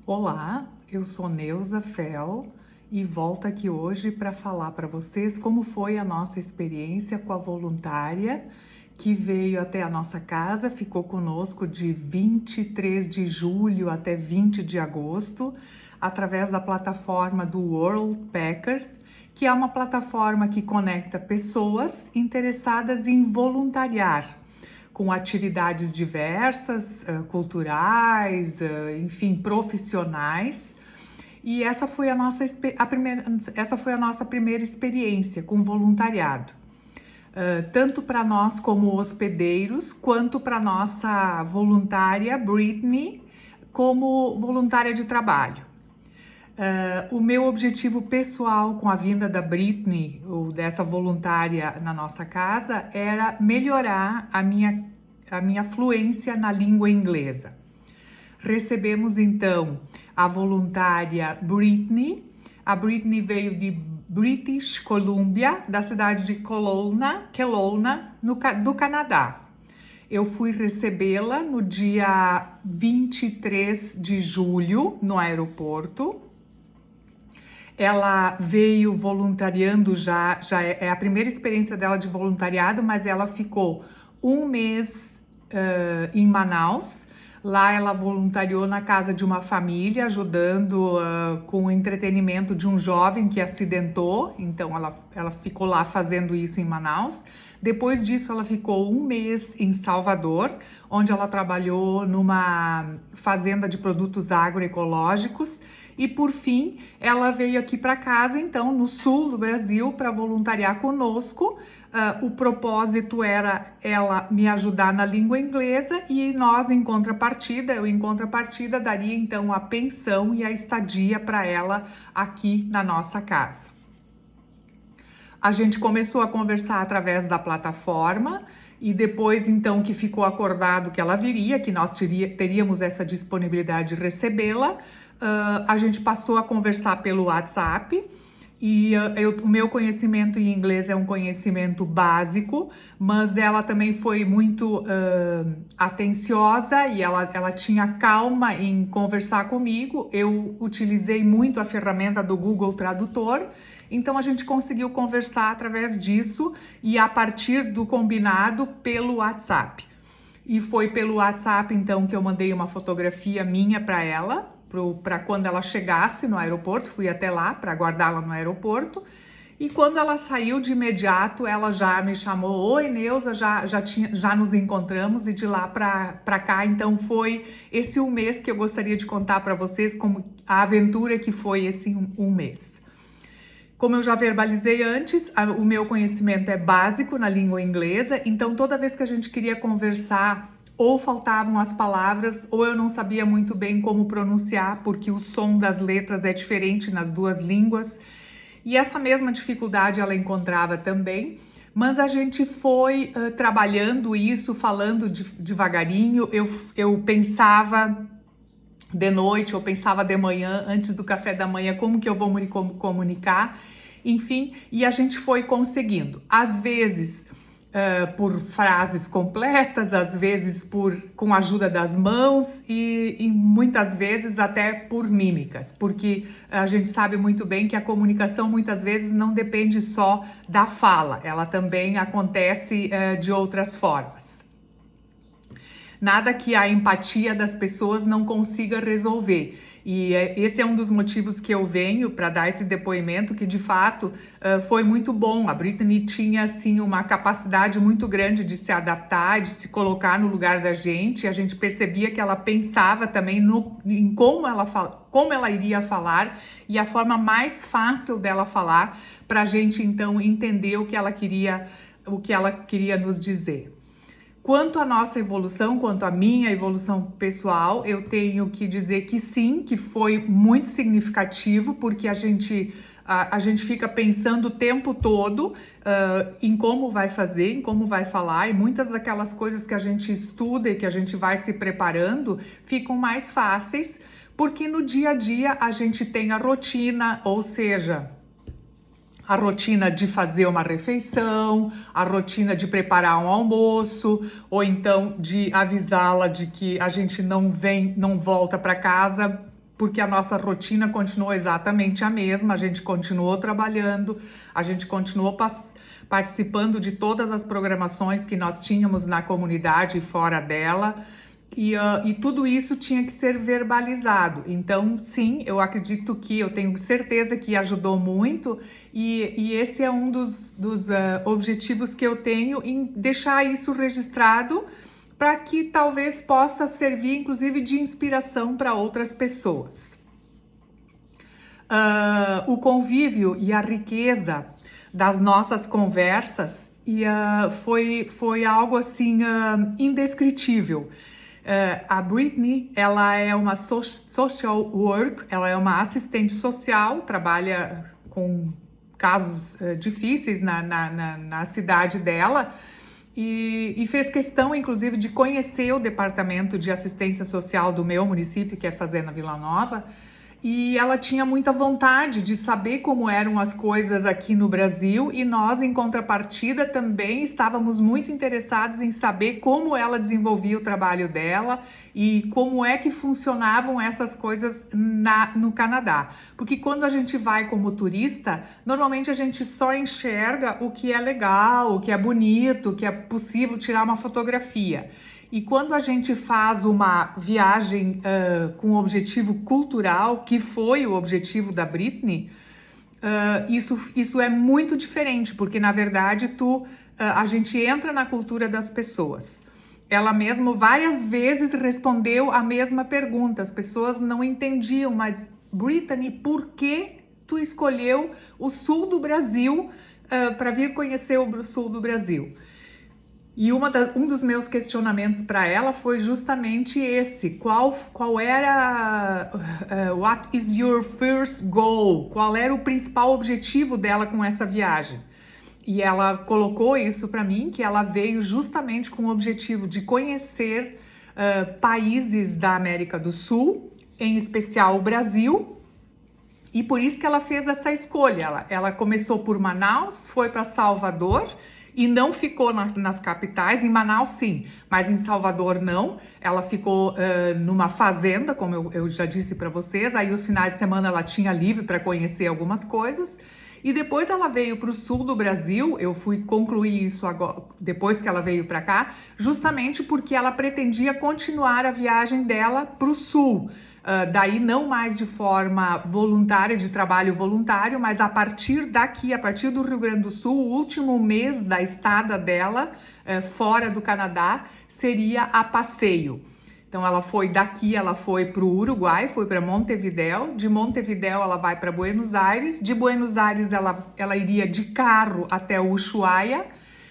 Olá, eu sou Neuza Fel e volto aqui hoje para falar para vocês como foi a nossa experiência com a voluntária que veio até a nossa casa, ficou conosco de 23 de julho até 20 de agosto, através da plataforma do World Packer, que é uma plataforma que conecta pessoas interessadas em voluntariar com atividades diversas, culturais, enfim, profissionais. E essa foi a nossa primeira experiência com voluntariado. Tanto para nós como hospedeiros, quanto para nossa voluntária Britney, como voluntária de trabalho. O meu objetivo pessoal com a vinda da Britney, ou dessa voluntária na nossa casa, era melhorar a minha fluência na língua inglesa. Recebemos então a voluntária Britney. A Britney veio de British Columbia, da cidade de Kelowna, do Canadá. Eu fui recebê-la no dia 23 de julho no aeroporto. Ela veio voluntariando já é a primeira experiência dela de voluntariado, mas ela ficou um mês em Manaus. Lá ela voluntariou na casa de uma família, ajudando com o entretenimento de um jovem que acidentou. Então ela ficou lá fazendo isso em Manaus. Depois disso ela ficou um mês em Salvador, onde ela trabalhou numa fazenda de produtos agroecológicos. E por fim, ela veio aqui para casa, então, no sul do Brasil, para voluntariar conosco. O propósito era ela me ajudar na língua inglesa e nós, em contrapartida, daria então a pensão e a estadia para ela aqui na nossa casa. A gente começou a conversar através da plataforma e depois, então, que ficou acordado que ela viria, que nós teríamos essa disponibilidade de recebê-la, a gente passou a conversar pelo WhatsApp e o meu conhecimento em inglês é um conhecimento básico, mas ela também foi muito atenciosa e ela tinha calma em conversar comigo. Eu utilizei muito a ferramenta do Google Tradutor, então a gente conseguiu conversar através disso e a partir do combinado pelo WhatsApp. E foi pelo WhatsApp então que eu mandei uma fotografia minha para ela, para quando ela chegasse no aeroporto. Fui até lá para aguardá-la no aeroporto. E quando ela saiu, de imediato ela já me chamou: oi Neuza, já nos encontramos. E de lá para cá, então foi esse um mês que eu gostaria de contar para vocês como a aventura que foi esse um mês. Como eu já verbalizei antes, o meu conhecimento é básico na língua inglesa, então toda vez que a gente queria conversar, ou faltavam as palavras, ou eu não sabia muito bem como pronunciar, porque o som das letras é diferente nas duas línguas. E essa mesma dificuldade ela encontrava também, mas a gente foi trabalhando isso, falando devagarinho. Eu pensava de noite, eu pensava de manhã, antes do café da manhã, como que eu vou me comunicar, enfim, e a gente foi conseguindo. Às vezes por frases completas, às vezes com a ajuda das mãos e muitas vezes até por mímicas, porque a gente sabe muito bem que a comunicação muitas vezes não depende só da fala, ela também acontece de outras formas. Nada que a empatia das pessoas não consiga resolver. E esse é um dos motivos que eu venho para dar esse depoimento, que de fato foi muito bom. A Britney tinha assim uma capacidade muito grande de se adaptar, de se colocar no lugar da gente. A gente percebia que ela pensava também em como ela iria falar e a forma mais fácil dela falar, para a gente então entender o que ela queria nos dizer. Quanto à nossa evolução, quanto à minha evolução pessoal, eu tenho que dizer que sim, que foi muito significativo, porque a gente fica pensando o tempo todo em como vai fazer, em como vai falar, e muitas daquelas coisas que a gente estuda e que a gente vai se preparando ficam mais fáceis, porque no dia a dia a gente tem a rotina, ou seja, a rotina de fazer uma refeição, a rotina de preparar um almoço, ou então de avisá-la de que a gente não volta para casa porque a nossa rotina continuou exatamente a mesma, a gente continuou trabalhando, a gente continuou participando de todas as programações que nós tínhamos na comunidade e fora dela, e tudo isso tinha que ser verbalizado. Então, sim, eu acredito que, eu tenho certeza que ajudou muito, e esse é um dos objetivos que eu tenho em deixar isso registrado, para que talvez possa servir, inclusive, de inspiração para outras pessoas. O convívio e a riqueza das nossas conversas foi algo assim indescritível. A Britney, ela é uma social work, ela é uma assistente social, trabalha com casos difíceis na cidade dela, e fez questão, inclusive, de conhecer o departamento de assistência social do meu município, que é Fazenda Vila Nova, e ela tinha muita vontade de saber como eram as coisas aqui no Brasil, e nós, em contrapartida, também estávamos muito interessados em saber como ela desenvolvia o trabalho dela e como é que funcionavam essas coisas no Canadá. Porque quando a gente vai como turista, normalmente a gente só enxerga o que é legal, o que é bonito, o que é possível tirar uma fotografia. E quando a gente faz uma viagem com objetivo cultural, que foi o objetivo da Britney, isso é muito diferente, porque na verdade a gente entra na cultura das pessoas. Ela mesma várias vezes respondeu a mesma pergunta, as pessoas não entendiam, mas Britney, por que tu escolheu o sul do Brasil para vir conhecer o sul do Brasil? E um dos meus questionamentos para ela foi justamente esse: qual era, what is your first goal? Qual era o principal objetivo dela com essa viagem? E ela colocou isso para mim, que ela veio justamente com o objetivo de conhecer países da América do Sul, em especial o Brasil, e por isso que ela fez essa escolha. Ela começou por Manaus, foi para Salvador, e não ficou nas capitais. Em Manaus sim, mas em Salvador não. Ela ficou numa fazenda, como eu já disse para vocês. Aí os finais de semana ela tinha livre para conhecer algumas coisas. E depois ela veio para o sul do Brasil. Eu fui concluir isso agora, depois que ela veio para cá, justamente porque ela pretendia continuar a viagem dela para o sul. Daí não mais de forma voluntária, de trabalho voluntário, mas a partir daqui, a partir do Rio Grande do Sul, o último mês da estada dela fora do Canadá seria a passeio. Então ela foi daqui, ela foi para o Uruguai, foi para Montevidéu, de Montevidéu ela vai para Buenos Aires, de Buenos Aires ela iria de carro até Ushuaia.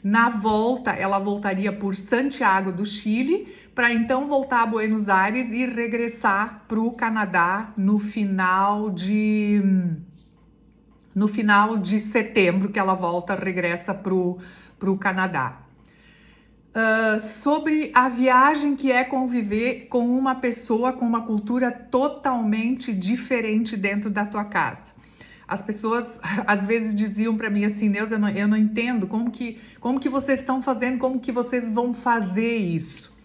Na volta, ela voltaria por Santiago do Chile, para então voltar a Buenos Aires e regressar para o Canadá no final de setembro, que ela regressa para o Canadá. Sobre a viagem que é conviver com uma pessoa com uma cultura totalmente diferente dentro da tua casa. As pessoas às vezes diziam para mim assim: Neuza, eu não entendo como que vocês estão fazendo, como que vocês vão fazer isso.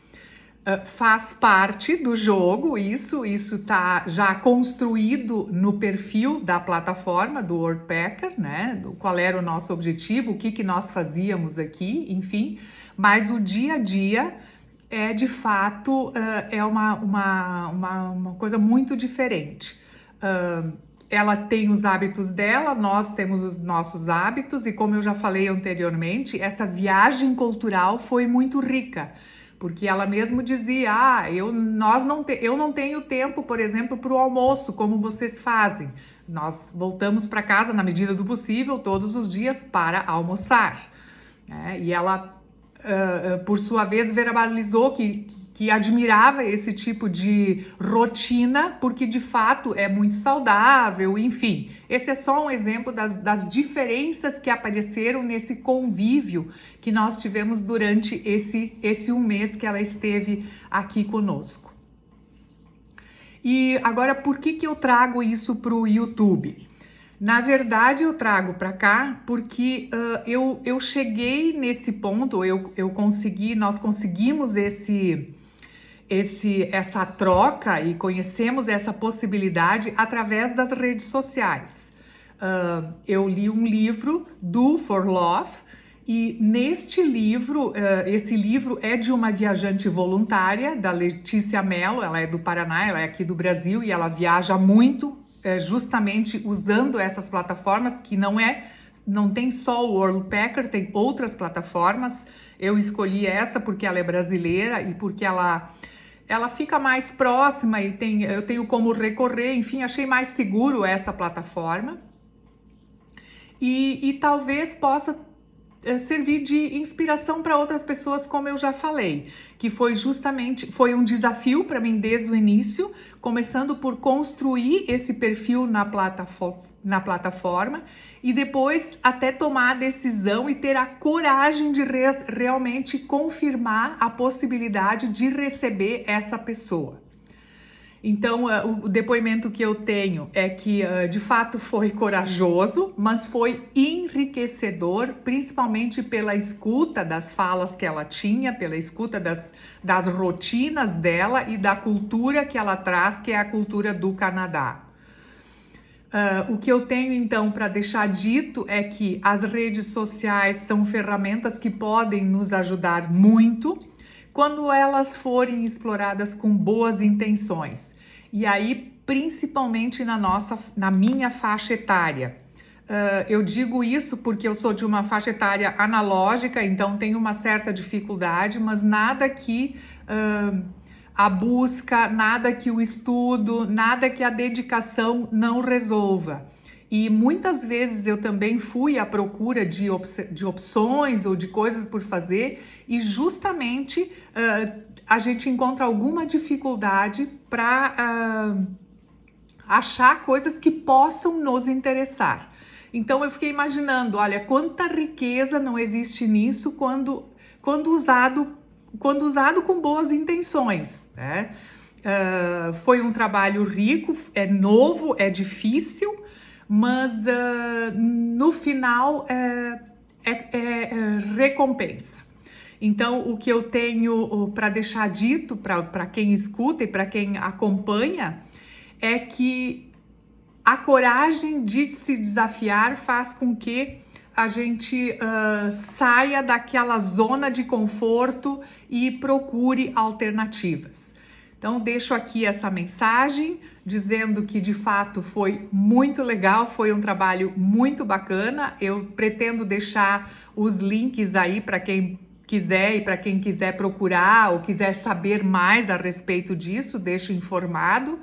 Faz parte do jogo, isso está já construído no perfil da plataforma do Worldpacker, né? Qual era o nosso objetivo, o que nós fazíamos aqui, enfim. Mas o dia a dia é de fato uma coisa muito diferente. Ela tem os hábitos dela, nós temos os nossos hábitos, e como eu já falei anteriormente, essa viagem cultural foi muito rica, porque ela mesmo dizia: eu não tenho tempo, por exemplo, para o almoço, como vocês fazem. Nós voltamos para casa na medida do possível, todos os dias, para almoçar. E ela, por sua vez, verbalizou que admirava esse tipo de rotina, porque de fato é muito saudável, enfim. Esse é só um exemplo das diferenças que apareceram nesse convívio que nós tivemos durante esse um mês que ela esteve aqui conosco. E agora, por que eu trago isso para o YouTube? Na verdade, eu trago para cá porque eu cheguei nesse ponto, nós conseguimos essa troca e conhecemos essa possibilidade através das redes sociais. Eu li um livro, Do for Love, e neste livro, esse livro é de uma viajante voluntária, da Letícia Mello. Ela é do Paraná, ela é aqui do Brasil e ela viaja muito, justamente usando essas plataformas, que não tem só o Worldpacker, tem outras plataformas. Eu escolhi essa porque ela é brasileira e porque ela fica mais próxima e eu tenho como recorrer, enfim, achei mais seguro essa plataforma. E talvez possa servir de inspiração para outras pessoas, como eu já falei, que foi um desafio para mim desde o início, começando por construir esse perfil na plataforma e depois até tomar a decisão e ter a coragem de realmente confirmar a possibilidade de receber essa pessoa. Então, o depoimento que eu tenho é que, de fato, foi corajoso, mas foi enriquecedor, principalmente pela escuta das falas que ela tinha, pela escuta das rotinas dela e da cultura que ela traz, que é a cultura do Canadá. O que eu tenho, então, para deixar dito é que as redes sociais são ferramentas que podem nos ajudar muito, quando elas forem exploradas com boas intenções. E aí, principalmente na minha faixa etária. Eu digo isso porque eu sou de uma faixa etária analógica, então tenho uma certa dificuldade, mas nada que a busca, nada que o estudo, nada que a dedicação não resolva. E muitas vezes eu também fui à procura de opções ou de coisas por fazer e justamente a gente encontra alguma dificuldade para achar coisas que possam nos interessar. Então eu fiquei imaginando, olha, quanta riqueza não existe nisso quando usado com boas intenções, né? Foi um trabalho rico, é novo, é difícil, mas no final é recompensa. Então, o que eu tenho para deixar dito para quem escuta e para quem acompanha é que a coragem de se desafiar faz com que a gente saia daquela zona de conforto e procure alternativas. Então, deixo aqui essa mensagem dizendo que, de fato, foi muito legal, foi um trabalho muito bacana. Eu pretendo deixar os links aí para quem quiser e para quem quiser procurar ou quiser saber mais a respeito disso, deixo informado.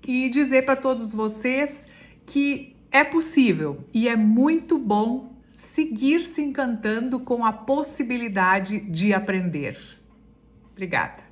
E dizer para todos vocês que é possível e é muito bom seguir se encantando com a possibilidade de aprender. Obrigada.